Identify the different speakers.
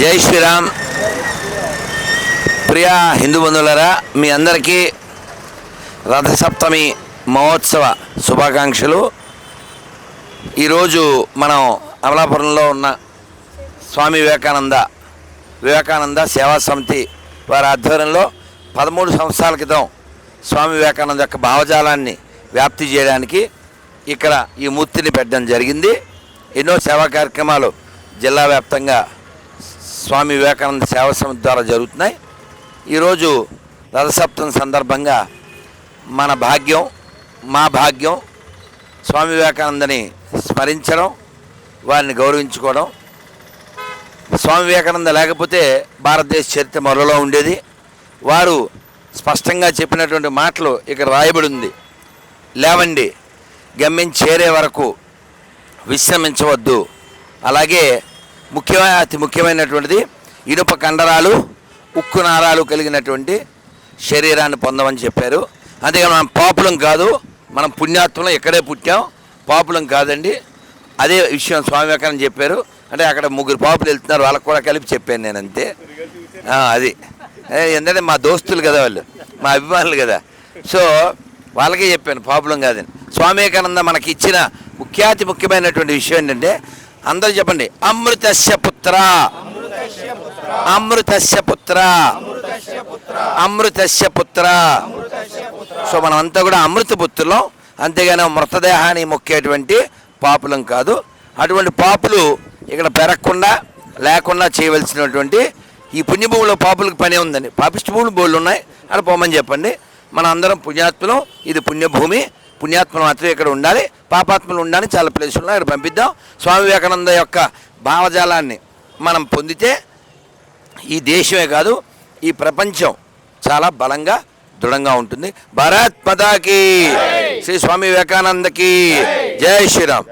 Speaker 1: జై శ్రీరామ్. ప్రియ హిందూ బంధువులారా, మీ అందరికీ రథసప్తమి మహోత్సవ శుభాకాంక్షలు. ఈరోజు మనం అమలాపురంలో ఉన్న స్వామి వివేకానంద సేవా సమితి వారి ఆధ్వర్యంలో 13 సంవత్సరాల క్రితం స్వామి వివేకానంద యొక్క భావజాలాన్ని వ్యాప్తి చేయడానికి ఇక్కడ ఈ మూర్తిని పెట్టడం జరిగింది. ఎన్నో సేవా కార్యక్రమాలు జిల్లా వ్యాప్తంగా స్వామి వివేకానంద సేవా సమితి ద్వారా జరుగుతున్నాయి. ఈరోజు రథసప్తమి సందర్భంగా మా భాగ్యం స్వామి వివేకానందని స్మరించడం, వారిని గౌరవించుకోవడం. స్వామి వివేకానంద లేకపోతే భారతదేశ చరిత్ర మరోలో ఉండేది. వారు స్పష్టంగా చెప్పినటువంటి మాటలు ఇక్కడ రాయబడి ఉంది. లేవండి, గమ్యం చేరే వరకు విశ్రమించవద్దు. అలాగే అతి ముఖ్యమైనటువంటిది ఇనుప కండరాలు, ఉక్కు నారాలు కలిగినటువంటి శరీరాన్ని పొందమని చెప్పారు. అంతేగాని మనం పాపులం కాదు, మనం పుణ్యాత్మలం, ఎక్కడే పుట్టాం, పాపులం కాదండి. అదే విషయం స్వామి వివేకానంద చెప్పారు. అంటే అక్కడ 3 పాపులు వెళ్తున్నారు, వాళ్ళకు కూడా కలిపి చెప్పాను నేను, అంతే. అది ఎందుకంటే మా దోస్తులు కదా, వాళ్ళు మా అభిమానులు కదా, సో వాళ్ళకే చెప్పాను, పాపులం కాదని. స్వామి వివేకానంద మనకి ఇచ్చిన ముఖ్యమైనటువంటి విషయం ఏంటంటే, అందరూ చెప్పండి, అమృతస్య పుత్ర, అమృతస్య పుత్ర, అమృతస్య పుత్ర. సో మనమంతా కూడా అమృతపుత్రులం, అంతేగాని మృతదేహాన్ని మొక్కేటువంటి పాపులం కాదు. అటువంటి పాపులు ఇక్కడ లేకుండా చేయవలసినటువంటి ఈ పుణ్యభూమిలో పాపులకు పనే ఉందండి. పాపిష్టి భూములు బోళ్ళు ఉన్నాయి, అక్కడ పోమని చెప్పండి. మన అందరం పుణ్యాత్ములం, ఇది పుణ్యభూమి, పుణ్యాత్మలు మాత్రమే ఇక్కడ ఉండాలి, పాపాత్మలు ఉండాలని చాలా ప్లేసులు ఇక్కడ పంపిద్దాం. స్వామి వివేకానంద యొక్క భావజాలాన్ని మనం పొందితే ఈ దేశమే కాదు, ఈ ప్రపంచం చాలా బలంగా దృఢంగా ఉంటుంది. భారత్ మాతాకి, శ్రీ స్వామి వివేకానందకి జై శ్రీరామ్.